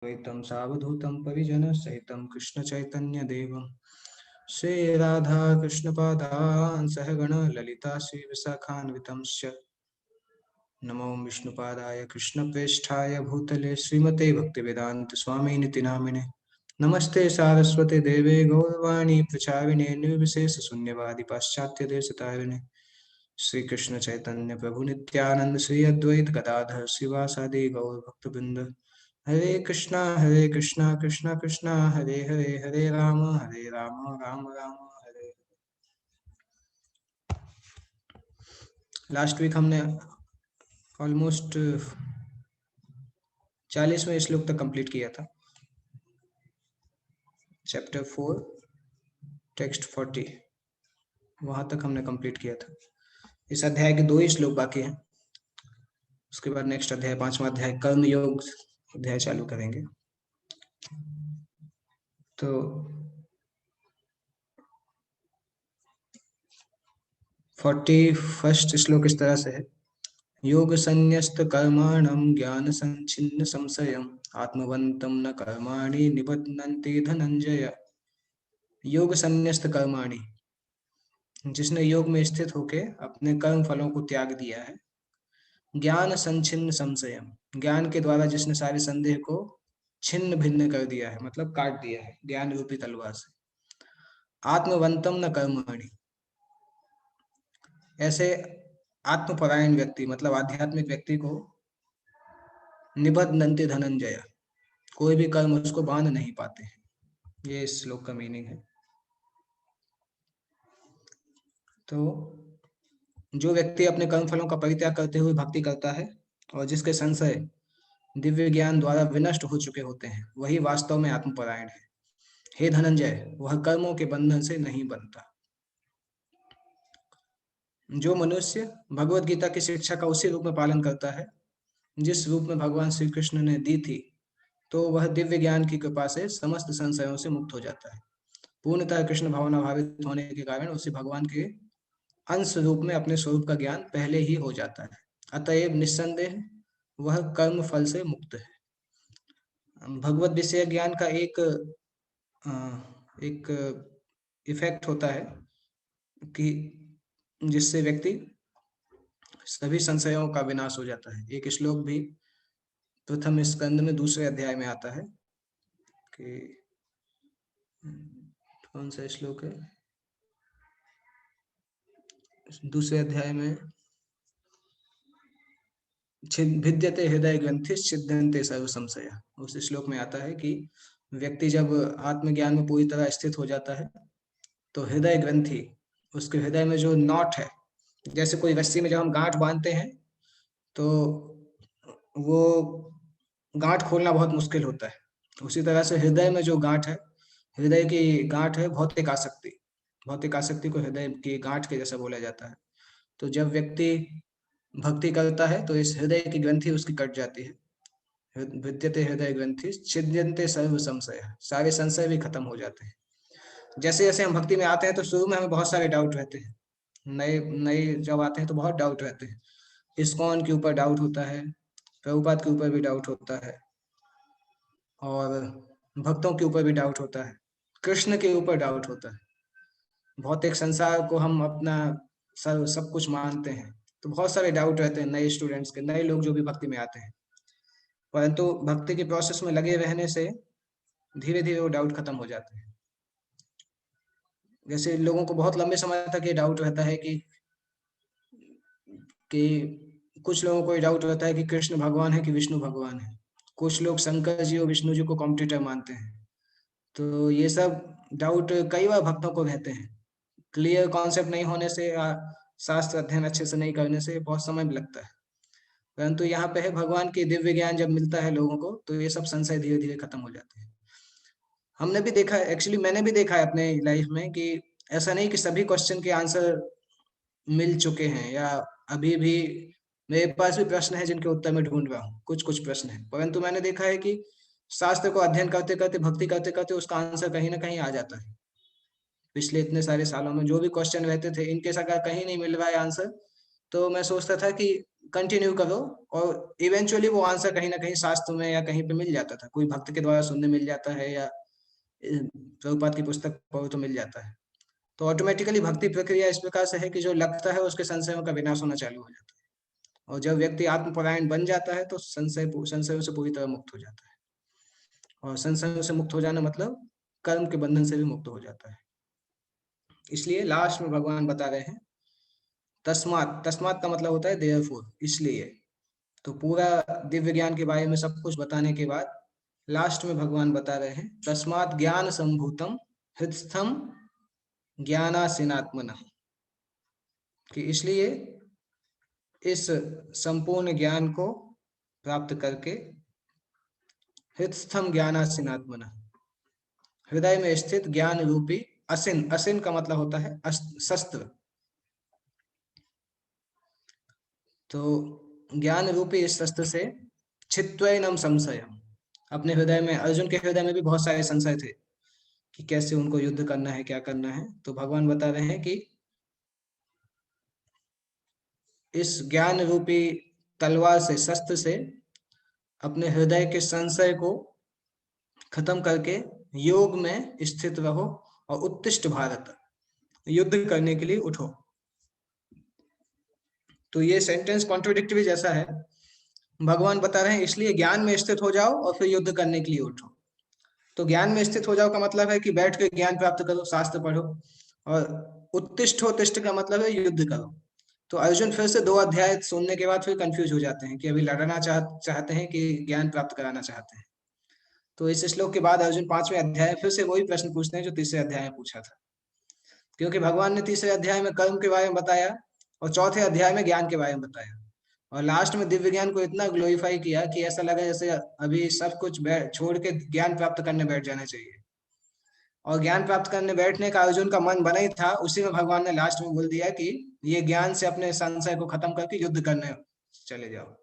द्वैतं सावधूतं परिजनसहितं कृष्णचैतन्यदेवं श्रीराधा कृष्णपादान् सहगण ललिता श्रीविशाखान्वितंश्च नमो विष्णुपादाय कृष्णप्रेष्ठाय भूतले श्रीमते भक्तिवेदांत स्वामिनिति नामिने नमस्ते सारस्वते देवे गौरवाणी प्रचारिणे निर्विशेष शून्यवादी पाश्चात्य देशतारिणे श्री कृष्ण चैतन्य प्रभु नित्यानंद श्री अद्वैत गदाधर शिवासादि गौर भक्तवृंद हरे कृष्णा कृष्णा कृष्णा हरे हरे हरे राम राम राम हरे। लास्ट वीक हमने ऑलमोस्ट 40वें श्लोक तक कंप्लीट किया था। चैप्टर 4 टेक्स्ट 40 वहां तक हमने कंप्लीट किया था। इस अध्याय के 2 ही श्लोक बाकी हैं। उसके बाद नेक्स्ट अध्याय 5वां अध्याय कर्म योग अध्याय चालू करेंगे। तो फर्स्ट श्लोक इस तरह से है। योग संन्यस्त कर्माणं ज्ञान संचिन्न संशयम् आत्मवन्तं न कर्माणि निबध्नन्ति धनंजय। योग संन्यस्त कर्माणि, जिसने योग में स्थित होके अपने कर्म फलों को त्याग दिया है। ज्ञान संचिन्न संशयम, ज्ञान के द्वारा जिसने सारे संदेह को छिन्न भिन्न कर दिया है, मतलब काट दिया है ज्ञान रूपी तलवार से। आत्मवंतम न कर्माणि, ऐसे आत्मपरायण व्यक्ति मतलब आध्यात्मिक व्यक्ति को निबध्नन्ति धनंजय, कोई भी कर्म उसको बांध नहीं पाते। ये इस श्लोक का मीनिंग है। तो जो व्यक्ति अपने कर्म फलों का परित्याग करते हुए भक्ति करता है और जिसके संशय दिव्य ज्ञान द्वारा विनष्ट हो चुके होते हैं, वही वास्तव में आत्मपरायण है। हे धनंजय, वह कर्मों के बंधन से नहीं बनता। जो मनुष्य भगवत गीता की शिक्षा का उसी रूप में पालन करता है जिस रूप में भगवान श्री कृष्ण ने दी थी, तो वह दिव्य ज्ञान की कृपा से समस्त संशयों से मुक्त हो जाता है। पूर्णतः कृष्ण भावना भावित होने के कारण उसे भगवान के अंश रूप में अपने स्वरूप का ज्ञान पहले ही हो जाता है। अतएव निस्संदेह वह कर्म फल से मुक्त है। भगवत विषय ज्ञान का एक इफेक्ट होता है कि जिससे व्यक्ति सभी संशयों का विनाश हो जाता है। एक श्लोक भी प्रथम स्कंद में 2 अध्याय में आता है कि कौन सा श्लोक है, 2 अध्याय में भिद्यते हृदय ग्रंथि छिद्यन्ते सर्व संशय। उस श्लोक में आता है कि व्यक्ति जब आत्मज्ञान में पूरी तरह स्थित हो जाता है तो हृदय ग्रंथि, उसके हृदय में जो नॉट है, जैसे कोई रस्सी में जब हम गांठ बांधते हैं तो वो गांठ खोलना बहुत मुश्किल होता है, उसी तरह से हृदय में जो गांठ है, हृदय की गांठ है भौतिक आसक्ति। भौतिक आसक्ति को हृदय की गांठ के जैसा बोला जाता है। तो जब व्यक्ति भक्ति करता है तो इस हृदय की ग्रंथि उसकी कट जाती है। विद्यते हृदय ग्रंथि छिद्यन्ते सर्व संशय, सारे संशय भी खत्म हो जाते हैं। जैसे जैसे हम भक्ति में आते हैं तो शुरू में हमें बहुत सारे डाउट रहते हैं। नए नए जब आते हैं तो बहुत डाउट रहते हैं। इस्कॉन के ऊपर डाउट होता है, प्रभुपाद के ऊपर भी डाउट होता है, और भक्तों के ऊपर भी डाउट होता है, कृष्ण के ऊपर डाउट होता है। भौतिक संसार को हम अपना सब कुछ मानते हैं, तो बहुत सारे डाउट रहते हैं नए स्टूडेंट्स के, नए लोग जो भी भक्ति में आते हैं। परंतु भक्ति के प्रोसेस में लगे रहने से धीरे धीरे वो डाउट खत्म हो जाते हैं। जैसे लोगों को बहुत लंबे समय तक ये डाउट रहता है कि कुछ लोगों को ये डाउट रहता है कि कृष्ण भगवान है कि विष्णु भगवान है। कुछ लोग शंकर जी और विष्णु जी को कॉम्पिटिटर मानते हैं। तो ये सब डाउट कई बार भक्तों को रहते हैं। क्लियर कॉन्सेप्ट नहीं होने से या शास्त्र अध्ययन अच्छे से नहीं करने से बहुत समय भी लगता है। परंतु यहाँ पे है भगवान की दिव्य ज्ञान जब मिलता है लोगों को तो ये सब संशय धीरे धीरे खत्म हो जाते हैं। हमने भी देखा है, एक्चुअली मैंने भी देखा है अपने लाइफ में कि ऐसा नहीं कि सभी क्वेश्चन के आंसर मिल चुके हैं या अभी भी मेरे पास भी प्रश्न है जिनके उत्तर मैं ढूंढ रहा हूँ। कुछ कुछ प्रश्न है, परंतु मैंने देखा है कि शास्त्र को अध्ययन करते करते भक्ति करते करते उसका आंसर कहीं ना कहीं आ जाता है। पिछले इतने सारे सालों में जो भी क्वेश्चन रहते थे इनके अगर कहीं नहीं मिल रहा है आंसर, तो मैं सोचता था कि कंटिन्यू करो, और इवेंचुअली वो आंसर कहीं ना कहीं शास्त्र में या कहीं पे मिल जाता था, कोई भक्त के द्वारा सुनने मिल जाता है, या प्रभुपाद की पुस्तक पढ़ो तो मिल जाता है। तो ऑटोमेटिकली भक्ति प्रक्रिया इस प्रकार से है कि जो लगता है उसके संशयों का विनाश होना चालू हो जाता है, और जब व्यक्ति आत्मपरायण बन जाता है तो संशयों से पूरी तरह मुक्त हो जाता है। और संशयों से मुक्त हो जाना मतलब कर्म के बंधन से भी मुक्त हो जाता है। इसलिए लास्ट में भगवान बता रहे हैं तस्मात। तस्मात का मतलब होता है देयरफॉर, इसलिए। तो पूरा दिव्य ज्ञान के बारे में सब कुछ बताने के बाद लास्ट में भगवान बता रहे हैं तस्मात ज्ञान संभूतम हृदस्थम ज्ञानासीनात्मनः, कि इसलिए इस संपूर्ण ज्ञान को प्राप्त करके हृदस्थम ज्ञानासीनात्मनः, हृदय में स्थित ज्ञान रूपी असिन, असिन का मतलब होता है शस्त्र। तो ज्ञान रूपी इस शस्त्र से छित्त्वैनम संशय, अपने हृदय में, अर्जुन के हृदय में भी बहुत सारे संशय थे कि कैसे उनको युद्ध करना है, क्या करना है। तो भगवान बता रहे हैं कि इस ज्ञान रूपी तलवार से, शस्त्र से अपने हृदय के संशय को खत्म करके योग में स्थित रहो और उत्तिष्ठ भारत, युद्ध करने के लिए उठो। तो ये सेंटेंस कॉन्ट्रोडिक्टरी जैसा है। भगवान बता रहे हैं इसलिए ज्ञान में स्थित हो जाओ और फिर युद्ध करने के लिए उठो। तो ज्ञान में स्थित हो जाओ का मतलब है कि बैठ के ज्ञान प्राप्त करो, शास्त्र पढ़ो। और उत्तिष्ठ उत्तिष्ठ का मतलब है युद्ध करो। तो अर्जुन फिर से 2 अध्याय सुनने के बाद फिर कंफ्यूज हो जाते हैं कि अभी लड़ना चाहते हैं कि ज्ञान प्राप्त कराना चाहते हैं। तो इस श्लोक के बाद अर्जुन 5वें अध्याय फिर से वही प्रश्न पूछते हैं जो तीसरे अध्याय में पूछा था, क्योंकि भगवान ने तीसरे अध्याय में कर्म के बारे में बताया और चौथे अध्याय में ज्ञान के बारे में बताया, और लास्ट में दिव्य ज्ञान को इतना ग्लोरीफाई किया कि ऐसा लगा जैसे अभी सब कुछ छोड़ के ज्ञान प्राप्त करने बैठ जाना चाहिए। और ज्ञान प्राप्त करने बैठने का अर्जुन का मन बना ही था, उसी में भगवान ने लास्ट में बोल दिया कि ये ज्ञान से अपने संशय को खत्म करके युद्ध करने चले जाओ।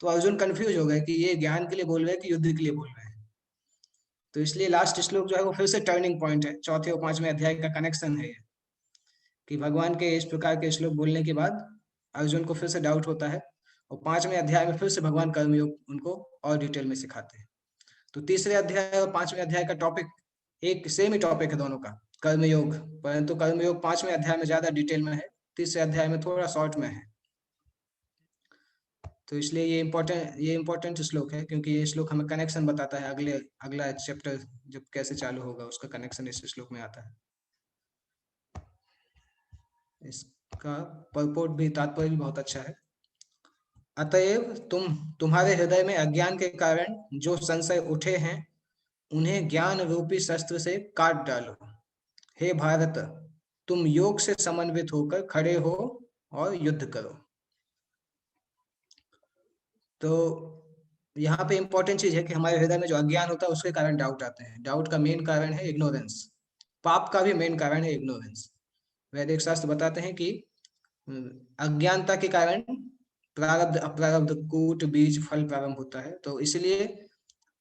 तो अर्जुन कंफ्यूज हो गए कि ये ज्ञान के लिए बोल रहे हैं कि युद्ध के लिए बोल रहे हैं। तो इसलिए लास्ट श्लोक जो है वो फिर से टर्निंग पॉइंट है, चौथे और 5वें अध्याय का कनेक्शन है ये, कि भगवान के इस प्रकार के श्लोक बोलने के बाद अर्जुन को फिर से डाउट होता है, और 5वें अध्याय में फिर से भगवान कर्मयोग उनको और डिटेल में सिखाते हैं। तो तीसरे अध्याय और 5वें अध्याय का टॉपिक एक सेम ही टॉपिक है दोनों का, कर्मयोग, परंतु कर्मयोग 5वें अध्याय में ज्यादा डिटेल में है, तीसरे अध्याय में थोड़ा शॉर्ट में है। तो इसलिए ये इम्पोर्टेंट श्लोक है, क्योंकि ये श्लोक हमें कनेक्शन बताता है, अगला चैप्टर जब कैसे चालू होगा उसका कनेक्शन इस श्लोक में आता है। इसका परपोर्ट भी, तात्पर्य भी बहुत अच्छा है। अतएव तुम्हारे हृदय में अज्ञान के कारण जो संशय उठे हैं उन्हें ज्ञान रूपी शस्त्र से काट डालो। हे भारत, तुम योग से समन्वित होकर खड़े हो और युद्ध करो। तो यहाँ पे इंपॉर्टेंट चीज है कि हमारे हृदय में जो अज्ञान होता है उसके कारण डाउट आते हैं। डाउट का मेन कारण है इग्नोरेंस, पाप का भी मेन कारण है इग्नोरेंस। वैदिक शास्त्र बताते हैं कि अज्ञानता के कारण प्रारब्ध अप्रारब्ध कूट बीज फल प्रारंभ होता है। तो इसलिए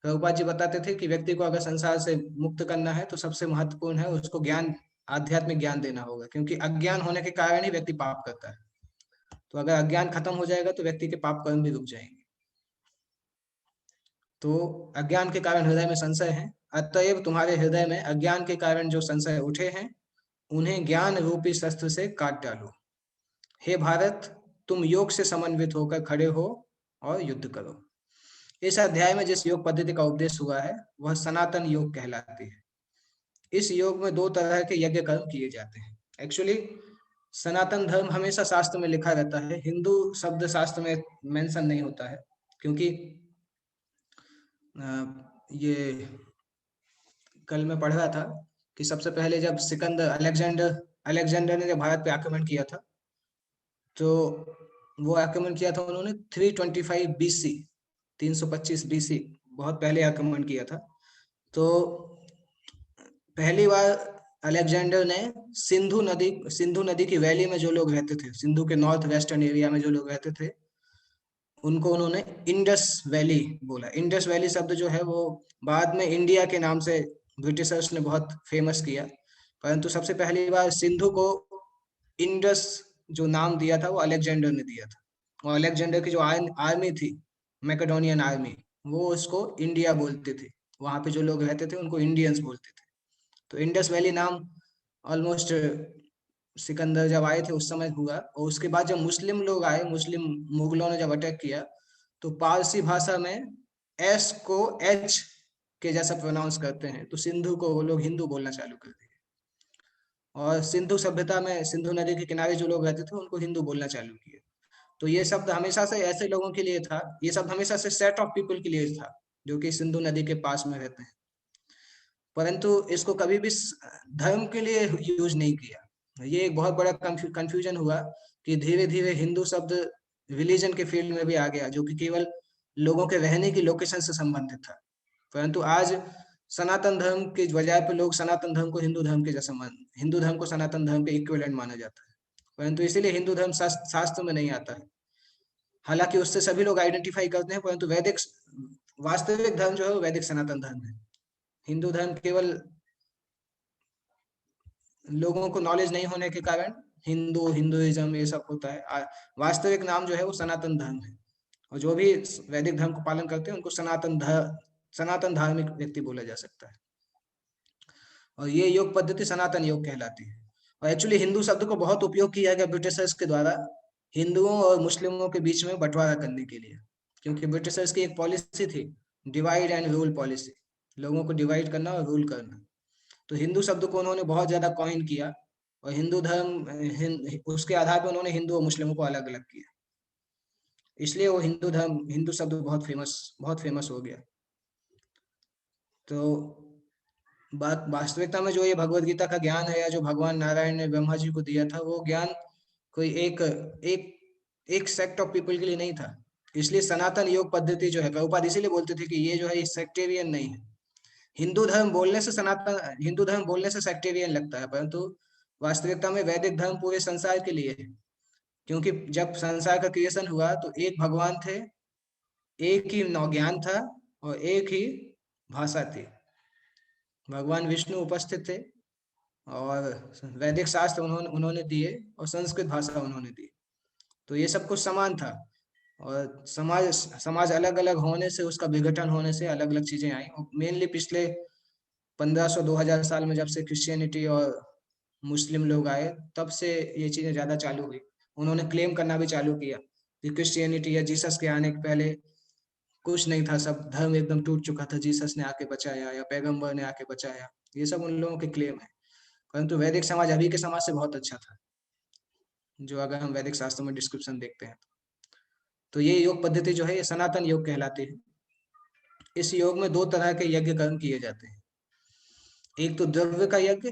प्रभुपाद जी बताते थे कि व्यक्ति को अगर संसार से मुक्त करना है तो सबसे महत्वपूर्ण है उसको ज्ञान, आध्यात्मिक ज्ञान देना होगा, क्योंकि अज्ञान होने के कारण ही व्यक्ति पाप करता है। तो अगर अज्ञान खत्म हो जाएगा तो व्यक्ति के पाप कर्म भी रुक जाएंगे। तो अज्ञान के कारण हृदय में संशय है, अतएव तुम्हारे हृदय में अज्ञान के कारण जो संशय उठे हैं उन्हें ज्ञान रूपी शस्त्र से काट डालो। हे भारत, तुम योग से समन्वित होकर खड़े हो और युद्ध करो। इस अध्याय में जिस योग पद्धति का उपदेश हुआ है वह सनातन योग कहलाती है। इस योग में 2 तरह के यज्ञ कर्म किए जाते हैं। एक्चुअली सनातन धर्म हमेशा शास्त्र में लिखा रहता है, हिंदू शब्द शास्त्र में मेंशन नहीं होता है, क्योंकि ये कल मैं पढ़ रहा था कि सबसे पहले जब सिकंदर अलेक्जेंडर ने जब भारत पे आक्रमण किया था, तो वो आक्रमण किया था उन्होंने 325 बीसी, 325 बीसी, बहुत पहले आक्रमण किया था। तो पहली बार अलेक्जेंडर ने सिंधु नदी की वैली में जो लोग रहते थे, सिंधु के नॉर्थ वेस्टर्न एरिया में जो लोग रहते थे, उनको उन्होंने इंडस वैली बोला। इंडस वैली शब्द जो है वो बाद में इंडिया के नाम से ब्रिटिशर्स ने बहुत फेमस किया, परंतु सबसे पहली बार सिंधु को इंडस जो नाम दिया था वो अलेक्जेंडर ने दिया था। और अलेक्जेंडर की जो आर्मी थी, मैकेडोनियन आर्मी, वो उसको इंडिया बोलते थे। वहां पे जो लोग रहते थे उनको इंडियंस बोलते थे। तो इंडस वैली नाम ऑलमोस्ट सिकंदर जब आए थे उस समय हुआ। और उसके बाद जब मुस्लिम लोग आए, मुस्लिम मुगलों ने जब अटैक किया, तो पारसी भाषा में एस को एच के जैसा प्रोनाउंस करते हैं, तो सिंधु को वो लोग हिंदू बोलना चालू कर दिए। और सिंधु सभ्यता में सिंधु नदी के किनारे जो लोग रहते थे उनको हिंदू बोलना चालू किया। तो ये शब्द हमेशा से ऐसे लोगों के लिए था, ये शब्द हमेशा से सेट ऑफ पीपल के लिए था जो कि सिंधु नदी के पास में रहते हैं। परंतु इसको कभी भी धर्म के लिए यूज नहीं किया। ये एक बहुत बड़ा कंफ्यूजन हुआ कि धीरे धीरे हिंदू शब्द रिलीजन के फील्ड में भी आ गया, जो कि केवल लोगों के रहने की लोकेशन से संबंधित था। परंतु आज सनातन धर्म के बजाय पे लोग सनातन धर्म को हिंदू धर्म के जैसा मान, हिंदू धर्म को सनातन धर्म के इक्विवेलेंट माना जाता है। परंतु इसीलिए हिंदू धर्म शास्त्र में नहीं आता है। हालांकि उससे सभी लोग आइडेंटिफाई करते हैं, परंतु वैदिक वास्तविक धर्म जो है वो वैदिक सनातन धर्म है। हिंदू धर्म केवल लोगों को नॉलेज नहीं होने के कारण हिंदुइज्म ये सब होता है। वास्तविक नाम जो है वो सनातन धर्म है। और जो भी वैदिक धर्म को पालन करते हैं उनको सनातन धार्मिक व्यक्ति बोला जा सकता है। और ये योग पद्धति सनातन योग कहलाती है। और एक्चुअली हिंदू शब्द को बहुत उपयोग किया गया ब्रिटिशर्स के द्वारा हिंदुओं और मुस्लिमों के बीच में बंटवारा करने के लिए, क्योंकि ब्रिटिशर्स की एक पॉलिसी थी, डिवाइड एंड रूल पॉलिसी, लोगों को डिवाइड करना और रूल करना। तो हिंदू शब्द को उन्होंने बहुत ज्यादा कॉइन किया और हिंदू धर्म उसके आधार पर उन्होंने हिंदू और मुस्लिमों को अलग अलग किया। इसलिए वो हिंदू धर्म, हिंदू शब्द बहुत फेमस हो गया। तो बात वास्तविकता में जो ये भगवत गीता का ज्ञान है, या जो भगवान नारायण ने ब्रह्मा जी को दिया था, वो ज्ञान कोई एक एक एक सेक्ट ऑफ पीपल के लिए नहीं था। इसलिए सनातन योग पद्धति जो है, प्रभुपाद इसीलिए बोलते थे कि ये जो है सेक्टेरियन नहीं है। हिंदू धर्म बोलने से सेक्टेरियन लगता है, परंतु वास्तविकता में वैदिक धर्म पूरे संसार के लिए है। क्योंकि जब संसार का क्रिएशन हुआ तो एक भगवान थे, एक ही ज्ञान था और एक ही भाषा थी। भगवान विष्णु उपस्थित थे और वैदिक शास्त्र उन्होंने उन्होंने दिए और संस्कृत भाषा उन्होंने दी। तो ये सब कुछ समान था। और समाज समाज अलग अलग होने से, उसका विघटन होने से अलग अलग चीजें आई। मेनली पिछले 1500-2000 साल में जब से क्रिश्चियनिटी और मुस्लिम लोग आए, तब से ये चीजें ज्यादा चालू हुई। उन्होंने क्लेम करना भी चालू किया कि क्रिश्चियनिटी या जीसस के आने के पहले कुछ नहीं था, सब धर्म एकदम टूट चुका था, जीसस ने आके बचाया या पैगंबर ने आके बचाया। ये सब उन लोगों के क्लेम है। परंतु वैदिक समाज अभी के समाज से बहुत अच्छा था, जो अगर हम वैदिक शास्त्रों में डिस्क्रिप्शन देखते हैं। तो ये योग पद्धति जो है ये सनातन योग कहलाती है। इस योग में दो तरह के यज्ञ कर्म किए जाते हैं, एक तो द्रव्य का यज्ञ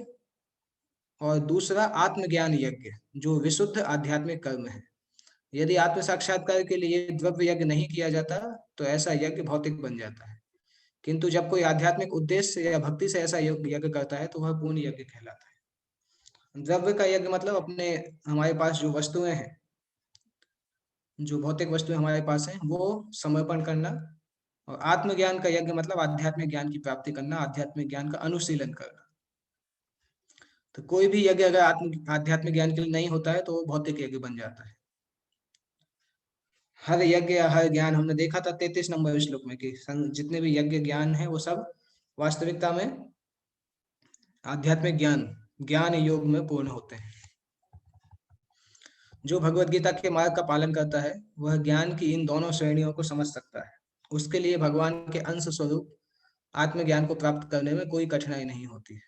और दूसरा आत्मज्ञान यज्ञ, जो विशुद्ध आध्यात्मिक कर्म है। यदि आत्म साक्षात्कार के लिए द्रव्य यज्ञ नहीं किया जाता तो ऐसा यज्ञ भौतिक बन जाता है। किंतु जब कोई आध्यात्मिक उद्देश्य या भक्ति से ऐसा यज्ञ करता है तो वह पूर्ण यज्ञ कहलाता है। द्रव्य का यज्ञ मतलब अपने हमारे पास जो वस्तुएं हैं, जो भौतिक वस्तुएं हमारे पास हैं, वो समर्पण करना। और आत्मज्ञान का यज्ञ मतलब आध्यात्मिक ज्ञान की प्राप्ति करना, आध्यात्मिक ज्ञान का अनुशीलन करना। तो कोई भी यज्ञ अगर आध्यात्मिक ज्ञान के लिए नहीं होता है तो वो भौतिक यज्ञ बन जाता है। हर यज्ञ या हर ज्ञान, हमने देखा था 33 नंबर श्लोक में कि जितने भी यज्ञ ज्ञान है वो सब वास्तविकता में आध्यात्मिक ज्ञान योग में पूर्ण होते हैं। जो भगवत गीता के मार्ग का पालन करता है वह ज्ञान की इन दोनों श्रेणियों को समझ सकता है। उसके लिए भगवान के अंश स्वरूप आत्मज्ञान को प्राप्त करने में कोई कठिनाई नहीं होती है।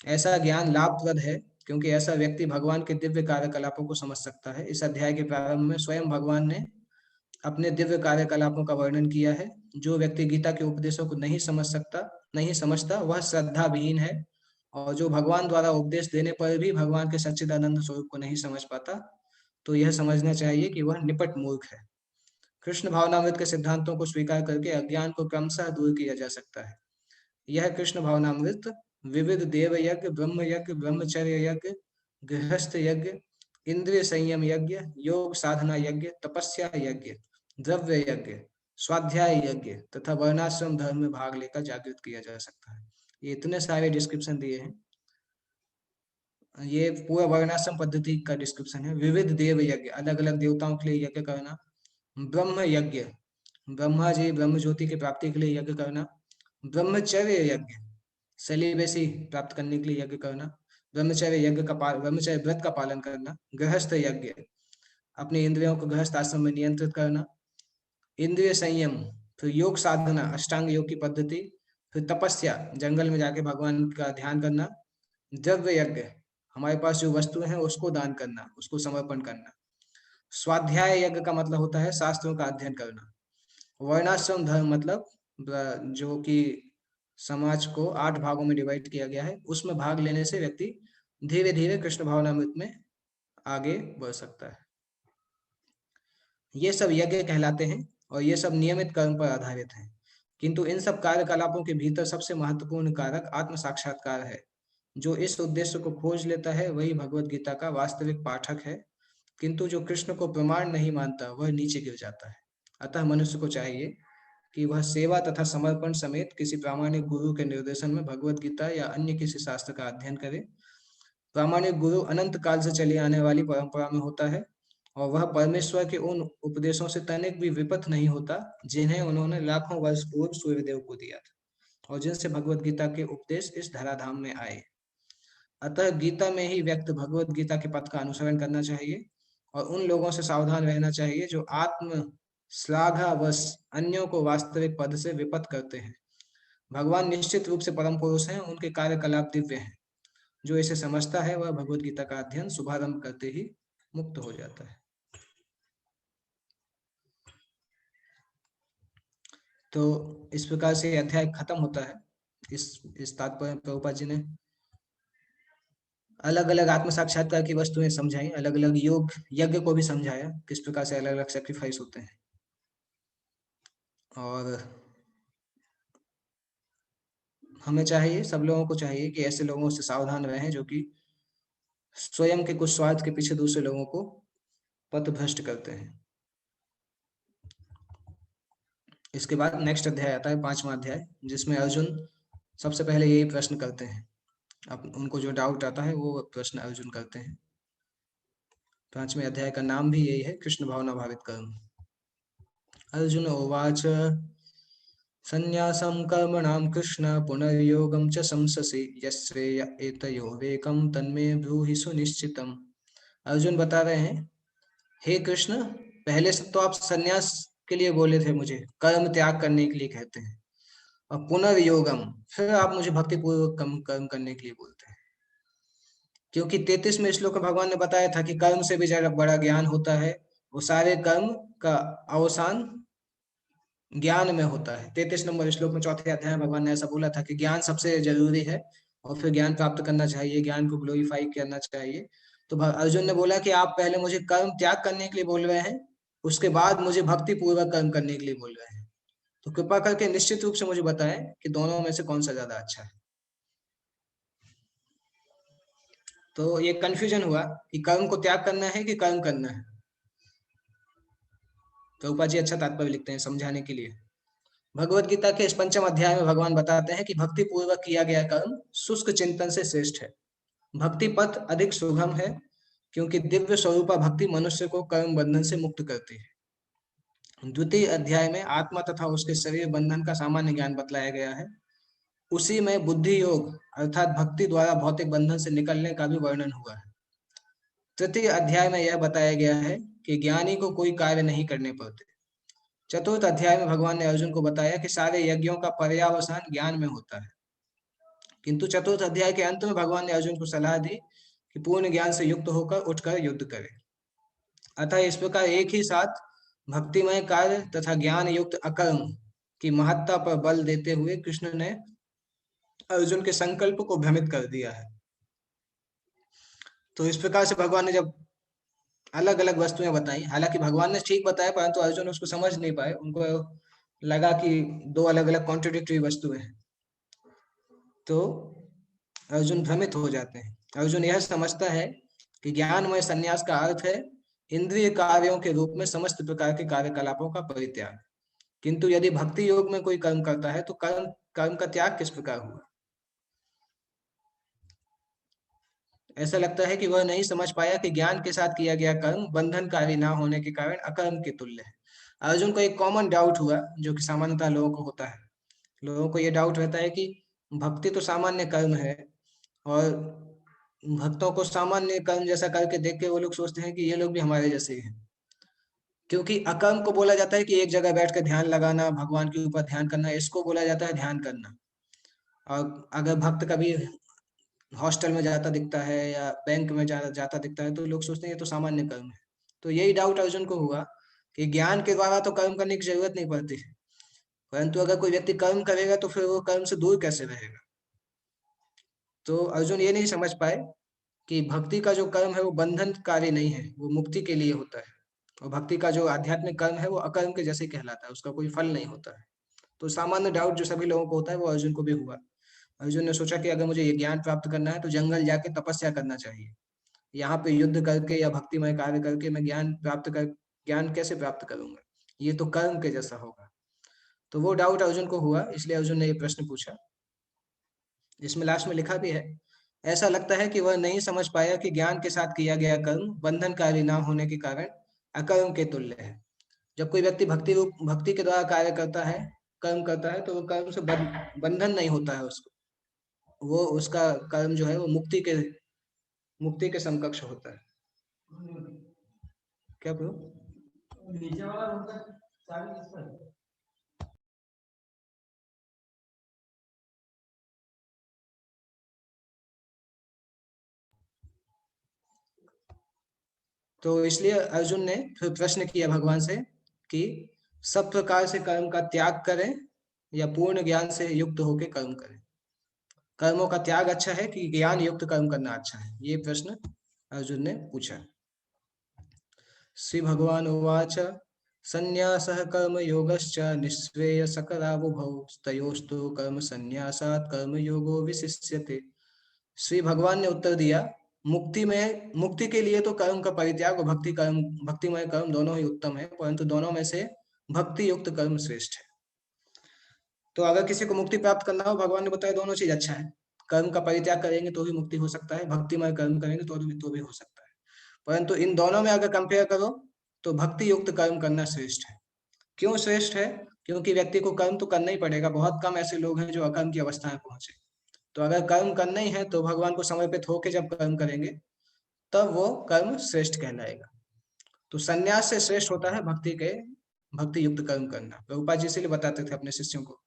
ऐसा ज्ञान लाभप्रद है क्योंकि ऐसा व्यक्ति भगवान के दिव्य कार्यकलापों को समझ सकता है। इस अध्याय के प्रारंभ में स्वयं भगवान ने अपने दिव्य कार्यकलापों का वर्णन किया है। जो व्यक्ति गीता के उपदेशों को नहीं समझता वह श्रद्धा विहीन है, और जो भगवान द्वारा उपदेश देने पर भी भगवान के सच्चिदानंद स्वरूप को नहीं समझ पाता, तो यह समझना चाहिए कि वह निपट मूर्ख है। कृष्ण भावनामृत के सिद्धांतों को स्वीकार करके अज्ञान को क्रमशः दूर किया जा सकता है। यह कृष्ण भावनामृत विविध देव यज्ञ, ब्रह्म यज्ञ, ब्रह्मचर्य यज्ञ, गृहस्थ यज्ञ, इंद्रिय संयम यज्ञ, योग साधना यज्ञ, तपस्या यज्ञ, द्रव्य यज्ञ, स्वाध्याय यज्ञ तथा वर्णाश्रम धर्म में भाग लेकर जागृत किया जा सकता है। ये इतने सारे डिस्क्रिप्शन दिए हैं। ये पूरा वर्णाश्रम पद्धति का डिस्क्रिप्शन है। विविध देव यज्ञ, अलग अलग देवताओं के लिए यज्ञ करना। ब्रह्म यज्ञ, ब्रह्मा जी ब्रह्म ज्योति की प्राप्ति के लिए यज्ञ करना। ब्रह्मचर्य यज्ञ, सेलिबेसी प्राप्त करने के लिए यज्ञ करना। ब्रह्मचर्य व्रत का पालन करना। गृहस्थ यज्ञ, अपने इंद्रियों को गृहस्थ आश्रम में नियंत्रित करना। इंद्रिय संयम, फिर योग साधना, अष्टांग योग की पद्धति। फिर तपस्या, जंगल में जाके भगवान का ध्यान करना। द्रव्य यज्ञ, हमारे पास जो वस्तु है उसको दान करना, उसको समर्पण करना। स्वाध्याय यज्ञ का मतलब होता है शास्त्रों का अध्ययन करना। वर्णाश्रम धर्म मतलब जो कि समाज को 8 भागों में डिवाइड किया गया है, उसमें भाग लेने से व्यक्ति धीरे धीरे कृष्ण भावनामृत में आगे बढ़ सकता है। ये सब यज्ञ कहलाते हैं और ये सब नियमित कर्म पर आधारित हैं। किंतु इन सब कार्यकलापों के भीतर सबसे महत्वपूर्ण कारक आत्म साक्षात्कार है। जो इस उद्देश्य को खोज लेता है वही भगवत गीता का वास्तविक पाठक है। किंतु जो कृष्ण को प्रमाण नहीं मानता वह नीचे गिर जाता है। अतः मनुष्य को चाहिए कि वह सेवा तथा समर्पण समेत किसी प्रामाणिक गुरु के निर्देशन में भगवत गीता या अन्य किसी शास्त्र का अध्ययन करे। प्रामाणिक गुरु अनंत काल से चली आने वाली परंपरा में होता है और वह परमेश्वर के उन उपदेशों से तनिक भी विपथ नहीं होता जिन्हें उन्होंने लाखों वर्ष पूर्व सूर्यदेव को दिया था और जिनसे भगवत गीता के उपदेश इस धराधाम में आए। अतः गीता में ही व्यक्त भगवत गीता के पथ का अनुसरण करना चाहिए और उन लोगों से सावधान रहना चाहिए जो आत्म श्लाघावश अन्यों को वास्तविक पद से विपथ करते हैं। भगवान निश्चित रूप से परम पुरुष हैं, उनके कार्यकलाप दिव्य हैं। जो इसे समझता है वह भगवत गीता का अध्ययन शुभारंभ करते ही मुक्त हो जाता है। तो इस प्रकार से अध्याय खत्म होता है। इस तात्पर्य प्रभुपाद जी ने अलग अलग आत्म साक्षात्कार की वस्तुएं समझाई, अलग अलग योग यज्ञ को भी समझाया, किस प्रकार से अलग अलग सेक्रीफाइस होते हैं। और हमें चाहिए, सब लोगों को चाहिए कि ऐसे लोगों से सावधान रहें जो कि स्वयं के कुछ स्वार्थ के पीछे दूसरे लोगों को पथभ्रष्ट करते हैं। इसके बाद नेक्स्ट अध्याय आता है, 5वां अध्याय, जिसमें अर्जुन सबसे पहले यही प्रश्न करते हैं। अब उनको जो डाउट आता है वो प्रश्न अर्जुन करते हैं। 5वें अध्याय का नाम भी यही है, कृष्ण भावना भावित कर्म। अर्जुन उवाच संन्यासं कर्मणां कृष्ण पुनर्योगं च संससि यश्रेय एतयोरेकं तन्मे ब्रूहि सुनिश्चितम्। अर्जुन बता रहे हैं, हे कृष्ण, पहले से तो आप संन्यास के लिए बोले थे, मुझे कर्म त्याग करने के लिए कहते हैं, और पुनर्योगम फिर आप मुझे भक्ति पूर्वक कर्म करने के लिए बोलते हैं। क्योंकि 33वें श्लोक में भगवान ने बताया था कि कर्म से भी ज्यादा बड़ा ज्ञान होता है, वो सारे कर्म का अवसान ज्ञान में होता है। 33 नंबर श्लोक में 4थे अध्याय में भगवान ने ऐसा बोला था कि ज्ञान सबसे जरूरी है और फिर ज्ञान प्राप्त करना चाहिए, ज्ञान को ग्लोरीफाई करना चाहिए। तो अर्जुन ने बोला कि आप पहले मुझे कर्म त्याग करने के लिए बोल रहे हैं, उसके बाद मुझे भक्ति पूर्वक कर्म करने के लिए बोल रहे हैं। तो कृपा करके निश्चित रूप से मुझे बताएं कि दोनों में से कौन सा ज्यादा अच्छा है। तो ये कंफ्यूजन हुआ कि कर्म को त्याग करना है कि कर्म करना है। तो उपा जी अच्छा तात्पर्य लिखते हैं समझाने के लिए। भगवत गीता के इस 5वें अध्याय में भगवान बताते हैं कि भक्ति पूर्वक किया गया कर्म शुष्क चिंतन से श्रेष्ठ है। भक्ति पथ अधिक सुगम है क्योंकि दिव्य स्वरूपा भक्ति मनुष्य को कर्म बंधन से मुक्त करती है। द्वितीय अध्याय में आत्मा तथा उसके शरीर बंधन का सामान्य ज्ञान बतलाया गया है। उसी में बुद्धि योग अर्थात भक्ति द्वारा भौतिक बंधन से निकलने का भी वर्णन हुआ है। तृतीय अध्याय में यह बताया गया है कि ज्ञानी को कोई कार्य नहीं करने पड़ते। चतुर्थ अध्याय में भगवान ने अर्जुन को बताया कि सारे यज्ञों का पर्यावसान ज्ञान में होता है। किंतु चतुर्थ अध्याय के अंत में भगवान ने अर्जुन को सलाह दी कि पूर्ण ज्ञान से युक्त होकर उठकर युद्ध करे। अतः इस प्रकार एक ही साथ भक्तिमय कार्य तथा ज्ञान युक्त अकर्म की महत्ता पर बल देते हुए कृष्ण ने अर्जुन के संकल्प को भ्रमित कर दिया है। तो इस प्रकार से भगवान ने जब अलग अलग वस्तुएं बताई, हालांकि भगवान ने ठीक बताया परंतु अर्जुन उसको समझ नहीं पाए, उनको लगा कि दो अलग अलग कॉन्ट्रोडिक्टरी वस्तुएं हैं, तो अर्जुन भ्रमित हो जाते हैं। अर्जुन यह समझता है कि ज्ञानमय संन्यास का अर्थ है इंद्रिय कार्यों के रूप में समस्त प्रकार के कार्यकलापों का परित्याग। किंतु यदि भक्ति योग में कोई कर्म करता है तो कर्म का त्याग किस प्रकार हुआ। ऐसा लगता है कि वह नहीं समझ पाया कि ज्ञान के साथ किया गया कर्म बंधनकारी ना होने के कारण अकर्म के तुल्य है। अर्जुन को एक कॉमन डाउट हुआ, जो कि सामान्यतः लोगों को होता है। लोगों को ये डाउट रहता है कि भक्ति तो सामान्य कर्म है, और भक्तों को सामान्य कर्म जैसा करके देख के वो लोग सोचते हैं कि ये लोग भी हमारे जैसे ही हैं। क्योंकि अकर्म को बोला जाता है कि एक जगह बैठ कर ध्यान लगाना, भगवान के ऊपर ध्यान करना, इसको बोला जाता है ध्यान करना। और अगर भक्त कभी हॉस्टल में जाता दिखता है या बैंक में जाता दिखता है, तो लोग सोचते हैं ये तो सामान्य कर्म है। तो यही डाउट अर्जुन को हुआ कि ज्ञान के द्वारा तो कर्म करने की जरूरत नहीं पड़ती है, परंतु अगर कोई व्यक्ति कर्म करेगा तो फिर वो कर्म से दूर कैसे रहेगा। तो अर्जुन ये नहीं समझ पाए कि भक्ति का जो कर्म है वो बंधनकारी नहीं है, वो मुक्ति के लिए होता है। और भक्ति का जो आध्यात्मिक कर्म है वो अकर्म के जैसे कहलाता है, उसका कोई फल नहीं होता है। तो सामान्य डाउट जो सभी लोगों को होता है वो अर्जुन को भी हुआ। अर्जुन ने सोचा कि अगर मुझे ये ज्ञान प्राप्त करना है तो जंगल जाके तपस्या करना चाहिए। यहाँ पे युद्ध करके या भक्तिमय कार्य करके मैं ज्ञान कैसे प्राप्त करूंगा, ये तो कर्म के जैसा होगा। तो वो डाउट अर्जुन को हुआ, इसलिए अर्जुन ने ये प्रश्न पूछा, जिसमें लास्ट में लिखा भी है, ऐसा लगता है कि वह नहीं समझ पाया कि ज्ञान के साथ किया गया कर्म बंधनकारी ना होने के कारण अकर्म के तुल्य है। जब कोई व्यक्ति भक्ति के द्वारा कार्य करता है, कर्म करता है, तो वो कर्म से बंधन नहीं होता है उसको। वो उसका कर्म जो है वो मुक्ति के समकक्ष होता है। क्या ब्रो? नीचे वाला रूम का चाबी किस पर है? तो इसलिए अर्जुन ने फिर प्रश्न किया भगवान से कि सब प्रकार से कर्म का त्याग करें या पूर्ण ज्ञान से युक्त होकर कर्म करें। कर्मों का त्याग अच्छा है कि ज्ञान युक्त कर्म करना अच्छा है, ये प्रश्न अर्जुन ने पूछा। श्री भगवान उवाच संन्यासः कर्म योगश्च निःश्रेयसकरावुभौ तयोस्तु कर्म संन्यासात् कर्म योगो विशिष्यते। श्री भगवान ने उत्तर दिया, मुक्ति के लिए तो कर्म का परित्याग और भक्तिमय कर्म दोनों ही उत्तम है, परंतु दोनों में से भक्ति युक्त कर्म श्रेष्ठ है। तो अगर किसी को मुक्ति प्राप्त करना हो, भगवान ने बताया दोनों चीज अच्छा है। कर्म का परित्याग करेंगे तो भी मुक्ति हो सकता है, भक्तिमय कर्म करेंगे तो भी हो सकता है। परंतु इन दोनों में अगर कंपेयर करो तो भक्ति युक्त कर्म करना श्रेष्ठ है। क्यों श्रेष्ठ है? क्योंकि व्यक्ति को कर्म तो करना ही पड़ेगा। बहुत कम ऐसे लोग हैं जो अकर्म की अवस्था में पहुंचे। तो अगर कर्म करना ही है तो भगवान को समर्पित होकर जब कर्म करेंगे तब वो कर्म श्रेष्ठ कहलाएगा। तो संन्यास से श्रेष्ठ होता है भक्ति युक्त कर्म करना। प्रभुपाद जी इसीलिए बताते थे अपने शिष्यों को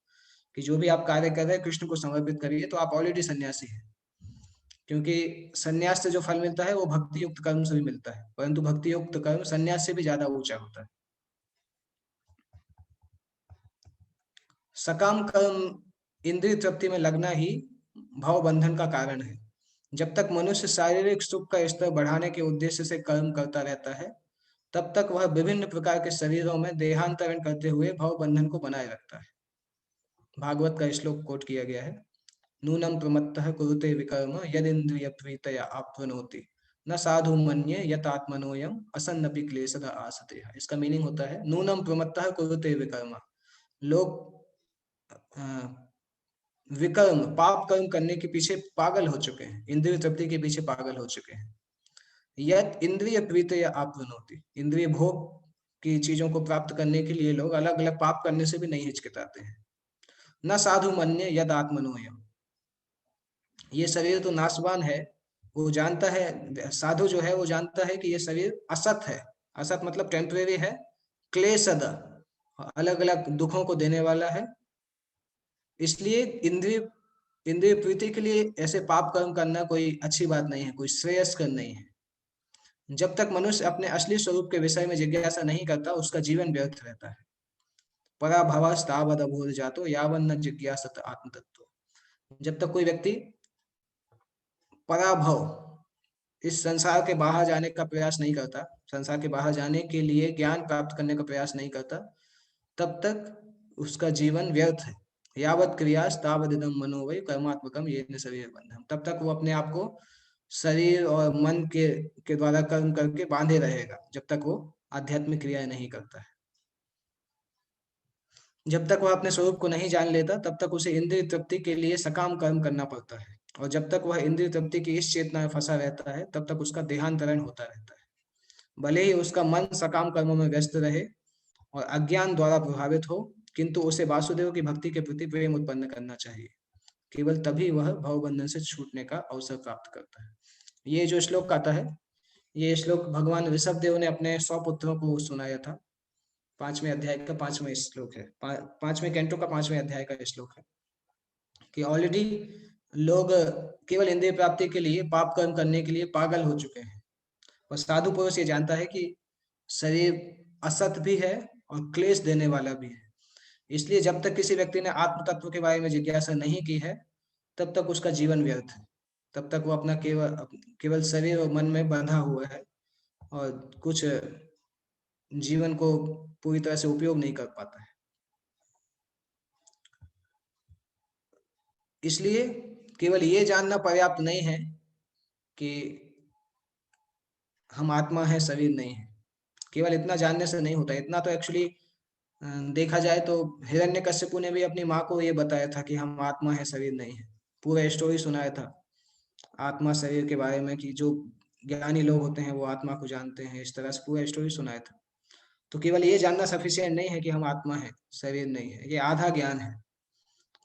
कि जो भी आप कार्य कर रहे हैं कृष्ण को समर्पित करिए, तो आप ऑलरेडी सन्यासी हैं। क्योंकि सन्यास से जो फल मिलता है वो भक्ति युक्त कर्म से भी मिलता है, परंतु भक्ति युक्त कर्म सन्यास से भी ज्यादा ऊंचा होता है। सकाम कर्म इंद्रिय तृप्ति में लगना ही भाव बंधन का कारण है। जब तक मनुष्य शारीरिक सुख का स्तर बढ़ाने के उद्देश्य से कर्म करता रहता है, तब तक वह विभिन्न प्रकार के शरीरों में देहांतरण करते हुए भाव बंधन को बनाए रखता है। भागवत का श्लोक कोट किया गया है, नूनम प्रमत्तः कुरुते विकर्म यदिन्द्रिय प्रीतया आप्नुनोति न साधु मन्ये यत आत्मनोयम असन्नपि क्लेशदा आसते। इसका मीनिंग होता है, नूनम प्रमत्तः कुरुते विकर्म, लोग अ, विकर्म पाप कर्म करने के पीछे पागल हो चुके हैं, इंद्रिय तृप्ति के पीछे पागल हो चुके हैं। यत इंद्रिय प्रीतया आप्नुनोति, इंद्रिय भोग की चीजों को प्राप्त करने के लिए लोग अलग अलग पाप करने से भी नहीं हिचकिचाते हैं। न साधु मन्ये यद आत्मनोयम, ये शरीर तो नाशवान है, वो जानता है, साधु जो है वो जानता है कि ये शरीर असत है। असत मतलब टेम्परेरी है। क्लेशद, अलग अलग दुखों को देने वाला है। इसलिए इंद्रिय इंद्रिय प्रीति के लिए ऐसे पाप कर्म करना कोई अच्छी बात नहीं है, कोई श्रेयस्कर नहीं है। जब तक मनुष्य अपने असली स्वरूप के विषय में जिज्ञासा नहीं करता, उसका जीवन व्यर्थ रहता है। पराभवस्तावद अभूत जातो यावन्न जिज्ञासत आत्मतत्व। जब तक कोई व्यक्ति पराभव, इस संसार के बाहर जाने का प्रयास नहीं करता, संसार के बाहर जाने के लिए ज्ञान प्राप्त करने का प्रयास नहीं करता, तब तक उसका जीवन व्यर्थ है। यावत क्रियास तावदिदम मनोवै कर्मात्मकम येन शरीर बंधम, तब तक वो अपने आप को शरीर और मन के द्वारा कर्म करके बांधे रहेगा, जब तक वो आध्यात्मिक क्रियाएं नहीं करता है। जब तक वह अपने स्वरूप को नहीं जान लेता, तब तक उसे इंद्रिय तृप्ति के लिए सकाम कर्म करना पड़ता है। और जब तक वह इंद्रिय तृप्ति की इस चेतना में फंसा रहता है तब तक उसका देहांतरण होता रहता है। भले ही उसका मन सकाम कर्मों में व्यस्त रहे और अज्ञान द्वारा प्रभावित हो, किंतु उसे वासुदेव की भक्ति के प्रति प्रेम उत्पन्न करना चाहिए। केवल तभी वह भवबंधन से छूटने का अवसर प्राप्त करता है। ये जो श्लोक आता है, ये श्लोक भगवान ऋषभ देव ने अपने 100 पुत्रों को सुनाया था। 5वें अध्याय का 5वां श्लोक है, 5वें कैंटो का 5वें अध्याय का श्लोक है कि ऑलरेडी लोग केवल इंद्रिय प्राप्ति के लिए पाप कर्म करने के लिए पागल हो चुके हैं। और साधु पुरुष ये जानता है कि शरीर असत भी है और क्लेश देने वाला भी है। इसलिए जब तक किसी व्यक्ति ने आत्म तत्व के बारे में जिज्ञासा नहीं की है तब तक उसका जीवन व्यर्थ है। तब तक वो अपना केवल शरीर और मन में बंधा हुआ है और कुछ जीवन को पूरी तरह से उपयोग नहीं कर पाता है। इसलिए केवल ये जानना पर्याप्त नहीं है कि हम आत्मा है, शरीर नहीं है। केवल इतना जानने से नहीं होता। इतना तो एक्चुअली देखा जाए तो हिरण्यकश्यपु ने भी अपनी माँ को ये बताया था कि हम आत्मा है, शरीर नहीं है। पूरा स्टोरी सुनाया था आत्मा शरीर के बारे में कि जो ज्ञानी लोग होते हैं वो आत्मा को जानते हैं। इस तरह से पूरा स्टोरी सुनाया था। तो केवल ये जानना सफिशिएंट नहीं है कि हम आत्मा है, शरीर नहीं है। ये आधा ज्ञान है।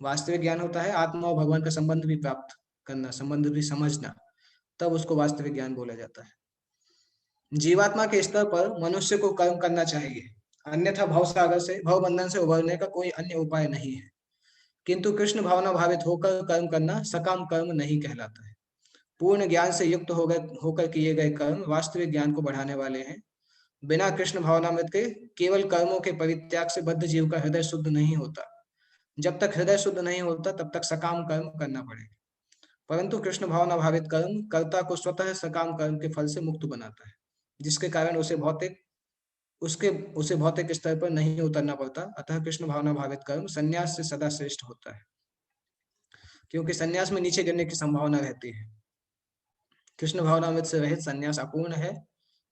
वास्तविक ज्ञान होता है आत्मा और भगवान का संबंध भी प्राप्त करना, संबंध भी समझना, तब उसको वास्तविक ज्ञान बोला जाता है। जीवात्मा के स्तर पर मनुष्य को कर्म करना चाहिए, अन्यथा भवसागर से, भव बंधन से उभरने का कोई अन्य उपाय नहीं है। किंतु कृष्ण भावना भावित होकर कर्म करना सकाम कर्म नहीं कहलाता है। पूर्ण ज्ञान से युक्त होकर किए गए कर्म वास्तविक ज्ञान को बढ़ाने वाले हैं। बिना कृष्ण भावनामृत के केवल कर्मों के परित्याग से बद्ध जीव का हृदय शुद्ध नहीं होता। जब तक हृदय शुद्ध नहीं होता तब तक सकाम कर्म करना पड़ेगा। परंतु कृष्ण भावना भावित कर्म कर्ता को स्वतः सकाम कर्म के फल से मुक्त बनाता है, जिसके कारण उसे भौतिक स्तर पर नहीं उतरना पड़ता। अतः कृष्ण भावना भावित कर्म संन्यास से सदा श्रेष्ठ होता है, क्योंकि संन्यास में नीचे गिरने की संभावना रहती है। कृष्ण भावनामृत से रहित संन्यास अपूर्ण है।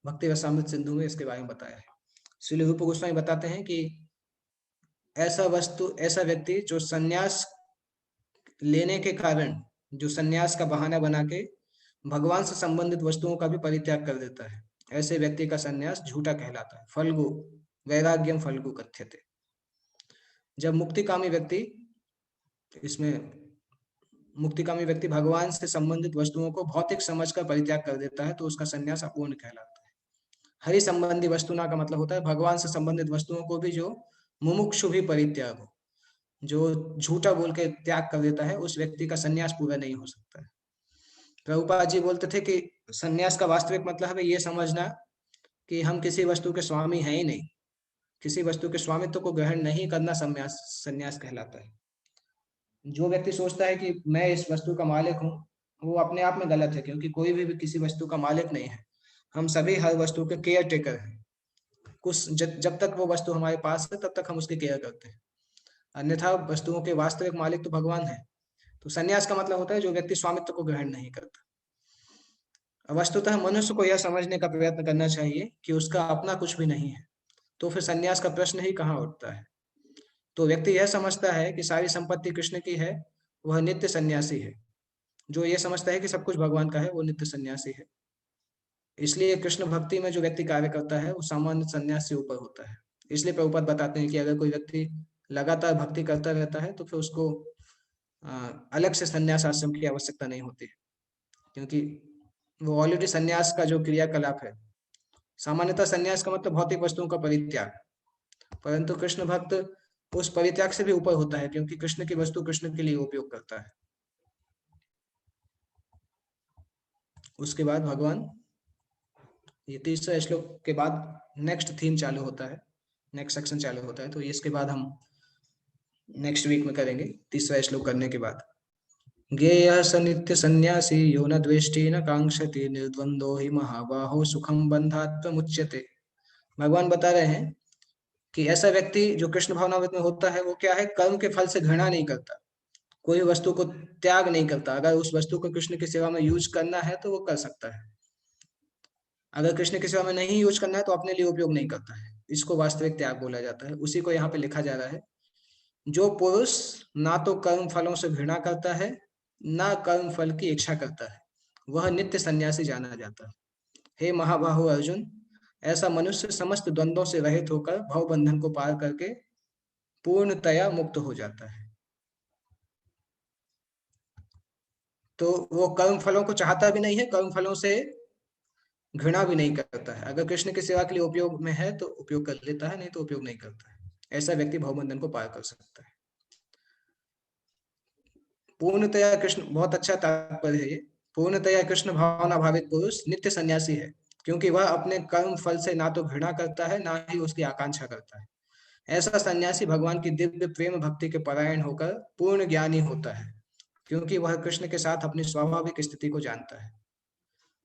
भक्ति रसामृत सिंधु में इसके बारे में बताया है। श्रील रूप गोस्वामी बताते हैं कि ऐसा व्यक्ति जो संन्यास लेने के कारण, जो संन्यास का बहाना बना के भगवान से संबंधित वस्तुओं का भी परित्याग कर देता है, ऐसे व्यक्ति का संन्यास झूठा कहलाता है। फल्गु वैराग्यम फल्गु कथ्यते। जब मुक्तिकामी व्यक्ति भगवान से संबंधित वस्तुओं को भौतिक समझकर परित्याग कर देता है तो उसका संन्यास अपूर्ण कहलाता है। हरि संबंधी वस्तुना का मतलब होता है भगवान से संबंधित वस्तुओं को भी जो मुमुक्षु भी परित्याग हो, जो झूठा बोल के त्याग कर देता है, उस व्यक्ति का संन्यास पूरा नहीं हो सकता है। प्रभुपाद जी बोलते थे कि संन्यास का वास्तविक मतलब है ये समझना कि हम किसी वस्तु के स्वामी हैं ही नहीं। किसी वस्तु के स्वामित्व को ग्रहण नहीं करना संन्यास कहलाता है। जो व्यक्ति सोचता है कि मैं इस वस्तु का मालिक हूँ, वो अपने आप में गलत है, क्योंकि कोई भी किसी वस्तु का मालिक नहीं है। हम सभी हर वस्तु के केयर टेकर हैं। जब तक वो वस्तु हमारे पास है तब तक हम उसकी केयर करते हैं, अन्यथा वस्तुओं के वास्तविक मालिक तो भगवान है। तो संन्यास का मतलब होता है जो व्यक्ति स्वामित्व को ग्रहण नहीं करता। वस्तुतः मनुष्य को यह समझने का प्रयत्न करना चाहिए कि उसका अपना कुछ भी नहीं है, तो फिर संन्यास का प्रश्न ही कहाँ उठता है। तो व्यक्ति यह समझता है कि सारी संपत्ति कृष्ण की है, वह नित्य सन्यासी है। जो ये समझता है कि सब कुछ भगवान का है, वो नित्य सन्यासी है। इसलिए कृष्ण भक्ति में जो व्यक्ति कार्य करता है वो सामान्य सन्यास से ऊपर होता है। इसलिए प्रभुपाद बताते हैं कि अगर कोई व्यक्ति लगातार भक्ति करता रहता है तो फिर उसको अलग से सन्यास आश्रम की आवश्यकता नहीं होती, क्योंकि वो ऑलरेडी सन्यास का जो क्रियाकलाप है, सामान्यतः सन्यास का मतलब भौतिक वस्तुओं का परित्याग, परंतु कृष्ण भक्त उस परित्याग से भी ऊपर होता है, क्योंकि कृष्ण की वस्तु कृष्ण के लिए उपयोग करता है। उसके बाद भगवान ये 30वें श्लोक के बाद नेक्स्ट थीम चालू होता है, नेक्स्ट सेक्शन चालू होता है। तो इसके बाद हम नेक्स्ट वीक में करेंगे 30वां श्लोक करने के बाद। ज्ञेयः स नित्य सन्यासी यो न द्वेष्टि न कांक्षति निर्द्वंदो हि महाबाहो सुखम बंधात् मुच्यते। भगवान बता रहे हैं कि ऐसा व्यक्ति जो कृष्ण भावनामृत में होता है वो क्या है, कर्म के फल से घृणा नहीं करता, कोई वस्तु को त्याग नहीं करता। अगर उस वस्तु को कृष्ण की सेवा में यूज करना है तो वो कर सकता है, अगर कृष्ण की सेवा में नहीं यूज करना है तो अपने लिए उपयोग नहीं करता है। इसको वास्तविक त्याग बोला जाता है। उसी को यहाँ पे लिखा जा रहा है, जो पुरुष ना तो कर्म फलों से घृणा करता है ना कर्म फल की इच्छा करता है, वह नित्य सन्यासी जाना जाता है। हे महाबाहु अर्जुन, ऐसा मनुष्य समस्त द्वंद्वों से रहित होकर भव बंधन को पार करके पूर्णतया मुक्त हो जाता है। तो वो कर्म फलों को चाहता भी नहीं है, कर्म फलों से घृणा भी नहीं करता है। अगर कृष्ण की सेवा के लिए उपयोग में है तो उपयोग कर लेता है, नहीं तो उपयोग नहीं करता है। ऐसा व्यक्ति भवबंधन को पार कर सकता है। पूर्णतया कृष्ण, बहुत अच्छा तात्पर्य है ये। पूर्णतया कृष्ण भावना भावित पुरुष नित्य सन्यासी है, क्योंकि वह अपने कर्म फल से ना तो घृणा करता है, ना ही उसकी आकांक्षा करता है। ऐसा सन्यासी भगवान की दिव्य प्रेम भक्ति के परायण होकर पूर्ण ज्ञानी होता है, क्योंकि वह कृष्ण के साथ अपनी स्वाभाविक स्थिति को जानता है।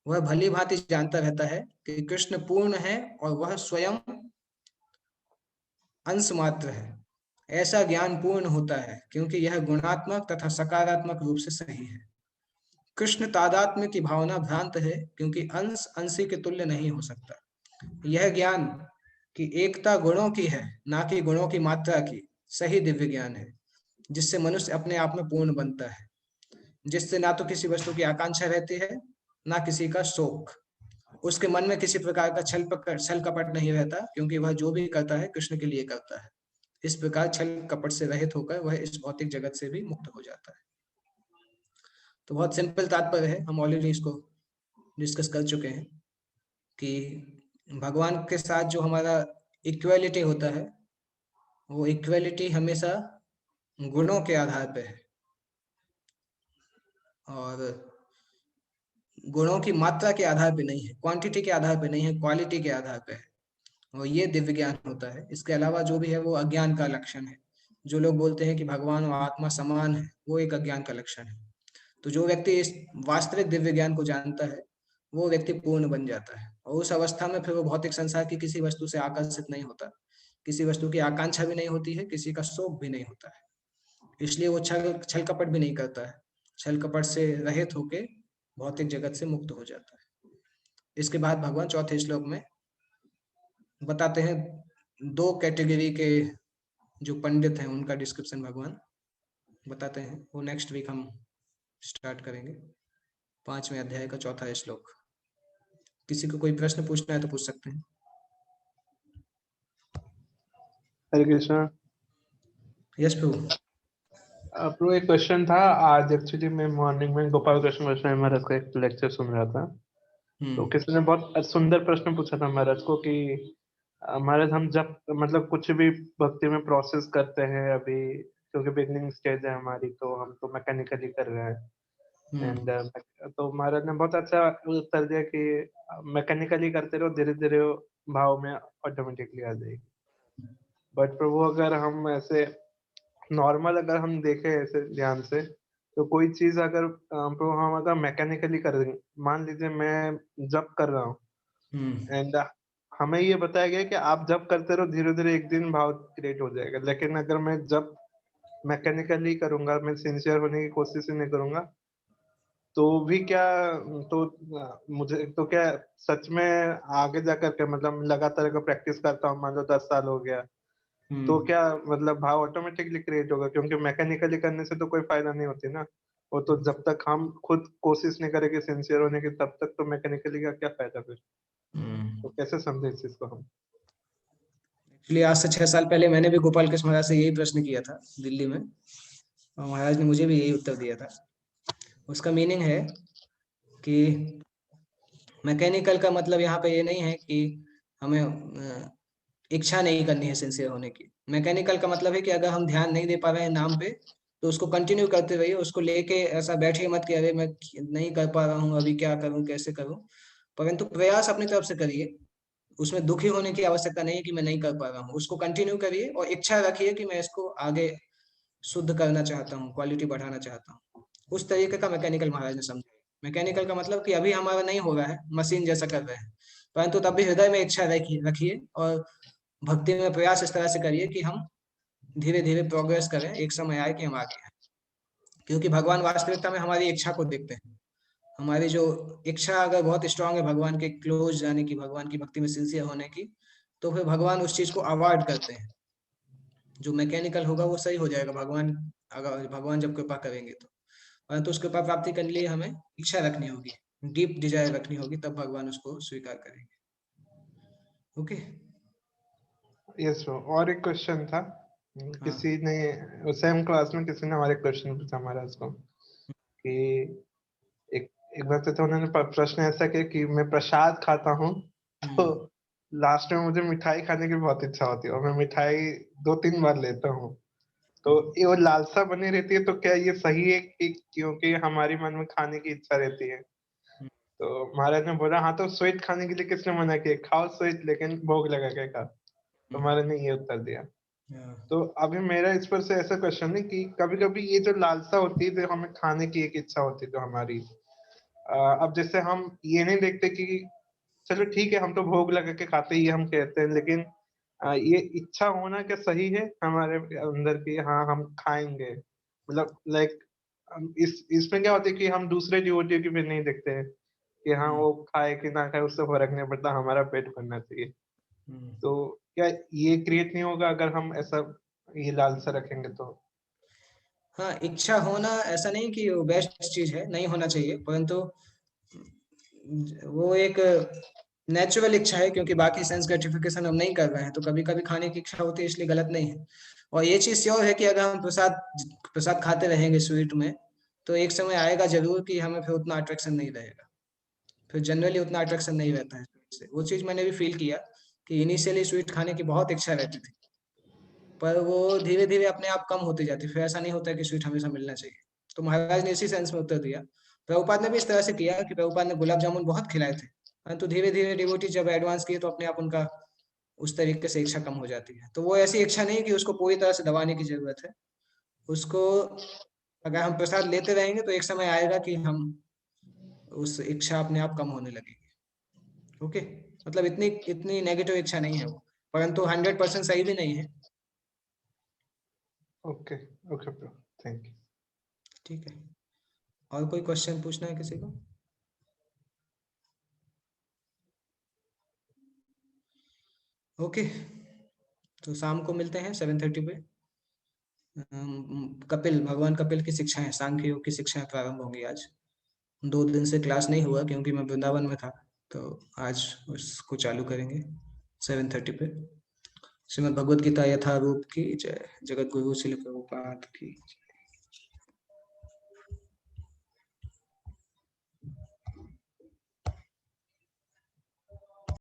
वह भली भांति जानता रहता है कि कृष्ण पूर्ण है और वह स्वयं अंश मात्र है। ऐसा ज्ञान पूर्ण होता है क्योंकि यह गुणात्मक तथा सकारात्मक रूप से सही है। कृष्ण तादात्म्य की भावना भ्रांत है, क्योंकि अंश अंशी के तुल्य नहीं हो सकता। यह ज्ञान कि एकता गुणों की है, ना कि गुणों की मात्रा की, सही दिव्य ज्ञान है, जिससे मनुष्य अपने आप में पूर्ण बनता है, जिससे ना तो किसी वस्तु की आकांक्षा रहती है, ना किसी का शोक। उसके मन में किसी प्रकार का छल कपट नहीं रहता, क्योंकि वह जो भी करता है कृष्ण के लिए करता है। इस प्रकार छल कपट से रहित होकर वह इस भौतिक जगत से भी मुक्त हो जाता है। तो बहुत सिंपल तात्पर्य है, हम ऑलरेडी इसको डिस्कस कर चुके हैं कि भगवान के साथ जो हमारा इक्वलिटी होता है, वो इक्वलिटी हमेशा गुणों के आधार पे है, और गुणों की मात्रा के आधार पे नहीं है, क्वांटिटी के आधार पे नहीं है, क्वालिटी के आधार पे है। और ये दिव्य ज्ञान होता है। इसके अलावा जो भी है वो अज्ञान का लक्षण है। जो लोग बोलते हैं कि भगवान और आत्मा समान है, वो एक अज्ञान का लक्षण है। तो जो व्यक्ति इस वास्तविक दिव्य ज्ञान को जानता है, वो व्यक्ति पूर्ण बन जाता है, और उस अवस्था में फिर वो भौतिक संसार की किसी वस्तु से आकर्षित नहीं होता, किसी वस्तु की आकांक्षा भी नहीं होती है, किसी का शोक भी नहीं होता है। इसलिए वो छल छल कपट भी नहीं करता है, छल कपट से रहित होके भौतिक जगत से मुक्त हो जाता है। इसके बाद भगवान चौथे श्लोक में बताते हैं दो कैटेगरी के जो पंडित हैं उनका डिस्क्रिप्शन भगवान बताते हैं। वो नेक्स्ट वीक हम स्टार्ट करेंगे, 5वें अध्याय का 4था श्लोक। किसी को कोई प्रश्न पूछना है तो पूछ सकते हैं। हरे कृष्णा। यस प्रभु। प्रभु एक क्वेश्चन था। आज एक्चुअली मैं मॉर्निंग में गोपाल कृष्ण गोस्वामी महाराज का एक लेक्चर सुन रहा था, तो किसी ने बहुत सुंदर प्रश्न पूछा था महाराज को कि महाराज हम जब मतलब कुछ भी भक्ति में प्रोसेस करते हैं अभी, क्योंकि बिगनिंग स्टेज है हमारी, तो हम तो मैकेनिकली कर रहे हैं। एंड तो महाराज ने बहुत अच्छा उत्तर दिया कि मैकेनिकली करते रहो, धीरे धीरे भाव में ऑटोमेटिकली आ जाएगी। बट प्रभु अगर हम ऐसे नॉर्मल अगर हम देखें ऐसे ध्यान से, तो कोई चीज अगर प्रभु हम अगर मैकेनिकली कर देंगे, मान लीजिए मैं जब कर रहा हूँ एंड हमें ये बताया गया कि आप जब करते रहो, धीरे धीरे एक दिन भाव क्रिएट हो जाएगा। लेकिन अगर मैं जब मैकेनिकली करूंगा, मैं सिंसियर होने की कोशिश ही नहीं करूंगा, तो भी क्या, तो मुझे तो क्या सच में आगे जाकर के मतलब लगातार अगर प्रैक्टिस करता हूँ, मान लो 10 साल हो गया, तो क्या मतलब भाव ऑटोमेटिकली क्रिएट होगा? क्योंकि मैकेनिकली करने से तो कोई फायदा नहीं होती ना। वो तो जब तक हम खुद कोशिश नहीं करेंगे सिंसियर होने की, तब तक तो मैकेनिकली का क्या फायदा फिर? तो कैसे समझे इस चीज को हम? एक्चुअली आज से 6 साल पहले मैंने भी गोपाल कृष्ण महाराज से यही प्रश्न किया था दिल्ली में, और महाराज ने मुझे भी यही उत्तर दिया था। उसका मीनिंग है कि मैकेनिकल का मतलब यहाँ पे ये नहीं है कि हमें इच्छा नहीं करनी है सिंसियर होने की। मैकेनिकल का मतलब है कि अगर हम ध्यान नहीं दे पा रहे हैं नाम पे, तो उसको कंटिन्यू करते रहिए। उसको लेके ऐसा बैठिए मत कि अरे मैं नहीं कर पा रहा हूँ, अभी क्या करूँ, कैसे करूँ। परंतु प्रयास अपनी तरफ से करिए। उसमें दुखी होने की आवश्यकता नहीं है कि मैं नहीं कर पा रहा हूँ। उसको कंटिन्यू करिए और इच्छा रखिए कि मैं इसको आगे शुद्ध करना चाहता हूँ, क्वालिटी बढ़ाना चाहता हूँ। उस तरीके का मैकेनिकल महाराज ने समझा। मैकेनिकल का मतलब कि अभी हमारा नहीं हो रहा है, मशीन जैसा कर रहे हैं, परंतु तब भी हृदय में इच्छा रखिए और भक्ति में प्रयास इस तरह से करिए कि हम धीरे धीरे प्रोग्रेस करें, एक समय आए कि हम आगे हैं। क्योंकि भगवान वास्तविकता में हमारी इच्छा को देखते हैं। हमारी जो इच्छा अगर बहुत स्ट्रांग है भगवान के क्लोज जाने की, भगवान की भक्ति में सिंसियर होने की, तो फिर भगवान उस चीज को अवॉइड करते हैं। जो मैकेनिकल होगा वो सही हो जाएगा, भगवान अगर भगवान जब कृपा करेंगे तो। परंतु उसके ऊपर प्राप्ति करने लिए हमें इच्छा रखनी होगी, डीप डिजायर रखनी होगी, तब भगवान उसको स्वीकार करेंगे। ओके। यस ब्रो, और एक क्वेश्चन था, किसी ने सेम क्लास में किसी ने और एक क्वेश्चन पूछा महाराज को कि एक एक बार तो उन्होंने प्रश्न ऐसा किया कि मैं प्रसाद खाता हूँ तो लास्ट में मुझे मिठाई खाने की बहुत इच्छा होती है और मैं मिठाई 2-3 बार लेता हूँ, तो ये वो लालसा बनी रहती है, तो क्या ये सही है कि क्योंकि हमारी मन में खाने की इच्छा रहती है? तो महाराज ने बोला हाँ, तो स्वीट खाने के लिए किसने मना किया, खाओ स्वीट लेकिन भोग लगा के खाओ। तो महाराज ने ये उत्तर दिया। तो अभी मेरा इस पर से ऐसा क्वेश्चन है कि कभी-कभी ये जो लालसा होती है, जो हमें खाने की एक इच्छा होती है जो हमारी, अब जैसे हम ये नहीं देखते कि चलो ठीक है, हम तो भोग लगा के खाते ही हम कहते हैं, लेकिन ये इच्छा होना क्या सही है हमारे अंदर की, हाँ हम खाएंगे, मतलब लाइक इसमें क्या होता है कि हम दूसरे डिवोटियों की भी नहीं देखते हैं कि हाँ वो खाए कि ना खाए उससे फर्क नहीं पड़ता, हमारा पेट भरना चाहिए। तो क्या ये क्रिएट नहीं होगा अगर हम ऐसा ये लालसा रखेंगे तो? हाँ, इच्छा होना ऐसा नहीं कि वो बेस्ट चीज है, नहीं होना चाहिए, परंतु वो एक नेचुरल इच्छा है, क्योंकि बाकी सेंस ग्रेटिफिकेशन हम नहीं कर रहे हैं, तो कभी कभी खाने की इच्छा होती है, इसलिए गलत नहीं है। और ये चीज श्योर है कि अगर हम प्रसाद प्रसाद खाते रहेंगे स्वीट में, तो एक समय आएगा जरूर कि हमें फिर उतना अट्रैक्शन नहीं रहेगा, फिर जनरली उतना अट्रैक्शन नहीं रहता है से। वो चीज मैंने भी फील किया कि इनिशियली स्वीट खाने की बहुत इच्छा रहती थी, पर वो धीरे धीरे अपने आप कम होती जाती, फिर ऐसा नहीं होता कि स्वीट हमेशा मिलना चाहिए। तो महाराज ने इसी सेंस में उत्तर दिया। प्रभुपाद ने भी इस तरह से किया कि प्रभुपाद ने गुलाब जामुन बहुत खिलाए थे, परंतु धीरे धीरे डिवोटी जब एडवांस किए तो अपने आप उनका उस तरीके से इच्छा कम हो जाती है। तो वो ऐसी इच्छा नहीं कि उसको पूरी तरह से दबाने की जरूरत है। उसको अगर हम प्रसाद लेते रहेंगे तो एक समय आएगा कि हम उस इच्छा अपने आप कम होने लगेगी। ओके, मतलब इतनी इतनी नेगेटिव इच्छा नहीं है वो, परंतु 100% सही भी नहीं है। Okay okay bro, thank you. ठीक है, और कोई क्वेश्चन पूछना है किसी को? ओके, तो शाम को मिलते हैं 7:30 पे। कपिल, भगवान कपिल की शिक्षाएं, सांख्य योग की शिक्षाएं प्रारंभ होंगी आज। 2 दिन से क्लास नहीं हुआ क्योंकि मैं वृंदावन में था, तो आज उसको चालू करेंगे 7:30 पे। श्रीमद् भगवद गीता यथारूप की जय। जगत गुरु श्रील प्रभुपाद की जय।